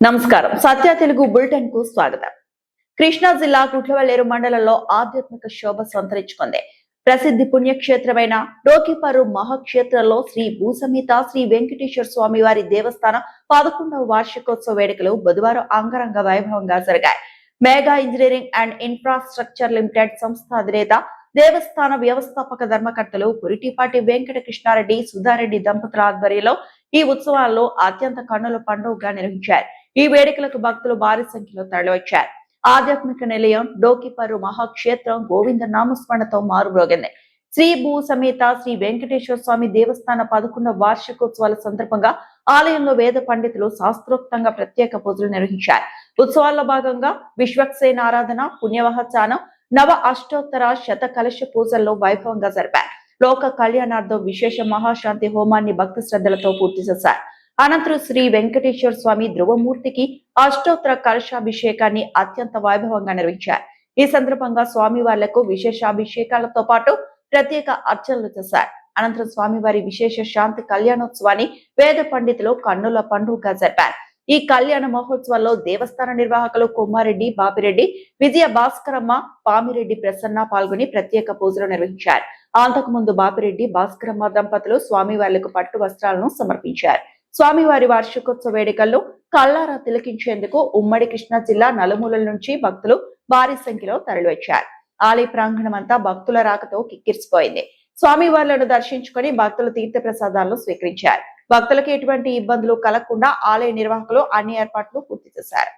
నమస్కారం. సత్య తెలుగు బులెటిన్ కు స్వాగతం. కృష్ణా జిల్లా కుట్లవల్లేరు మండలంలో ఆధ్యాత్మిక శోభ సంతరించుకుంది. ప్రసిద్ధి పుణ్యక్షేత్రమైన డోకిపర్రు మహాక్షేత్రంలో శ్రీ భూసమేత శ్రీ వెంకటేశ్వర స్వామి వారి దేవస్థానం 11వ వార్షికోత్సవ వేడుకలు బుధవారం అంగరంగ వైభవంగా జరిగాయి. Mega engineering and infrastructure limited సంస్థ అధినేత, దేవస్థాన వ్యవస్థాపక ధర్మకర్తలు పురిటిపాటి వెంకట కృష్ణారెడ్డి, సుధారెడ్డి దంపతుల ఆధ్వర్యంలో ఈ ఉత్సవాల్లో అత్యంత కన్నుల పండుగగా నిర్వహించారు. ఈ వేడుకలకు భక్తులు భారీ సంఖ్యలో తరలివచ్చారు. ఆధ్యాత్మిక నిలయం డోకిపర్రు మహాక్షేత్రం గోవింద నామస్మరణతో మారుమ్రోగింది. శ్రీ భూ సమేత శ్రీ వెంకటేశ్వర స్వామి దేవస్థాన 11వ వార్షికోత్సవాల సందర్భంగా ఆలయంలో వేద పండితులు శాస్త్రోక్తంగా ప్రత్యేక పూజలు నిర్వహించారు. ఉత్సవాల్లో భాగంగా విశ్వక్సేన ఆరాధన, పుణ్యవహచానం, నవ అష్టోత్తర శత కలశ పూజల్లో వైభవంగా జరిపారు. లోక కళ్యాణార్థం విశేష మహాశాంతి హోమాన్ని భక్తి శ్రద్ధలతో పూర్తి చేశారు. అనంతరం శ్రీ వెంకటేశ్వర స్వామి ధ్రువమూర్తికి అష్టోత్తర కలశాభిషేకాన్ని అత్యంత వైభవంగా నిర్వహించారు. ఈ సందర్భంగా స్వామివార్లకు విశేషాభిషేకాలతో పాటు ప్రత్యేక అర్చనలు చేశారు. అనంతరం స్వామివారి విశేష శాంతి కళ్యాణోత్సవాన్ని వేద పండితులు కన్నుల పండుగగా జరిపారు. ఈ కళ్యాణ మహోత్సవాల్లో దేవస్థాన నిర్వాహకులు కొమ్మారెడ్డి, బాపిరెడ్డి, విజయ భాస్కరమ్మ, పామిరెడ్డి ప్రసన్న పాల్గొని ప్రత్యేక పూజలు నిర్వహించారు. అంతకుముందు బాపిరెడ్డి, భాస్కరమ్మ దంపతులు స్వామివార్లకు పట్టు వస్త్రాలను సమర్పించారు. స్వామివారి వార్షికోత్సవ వేడుకల్లో కల్లారా తిలకించేందుకు ఉమ్మడి కృష్ణా జిల్లా నలుమూలల నుంచి భక్తులు భారీ సంఖ్యలో తరలివచ్చారు. ఆలయ ప్రాంగణం అంతా భక్తుల రాకతో కిక్కిరిసిపోయింది. స్వామివార్లను దర్శించుకుని భక్తులు తీర్థ ప్రసాదాలను స్వీకరించారు. భక్తులకు ఎటువంటి ఇబ్బందులు కలగకుండా ఆలయ నిర్వాహకులు అన్ని ఏర్పాట్లు పూర్తి చేశారు.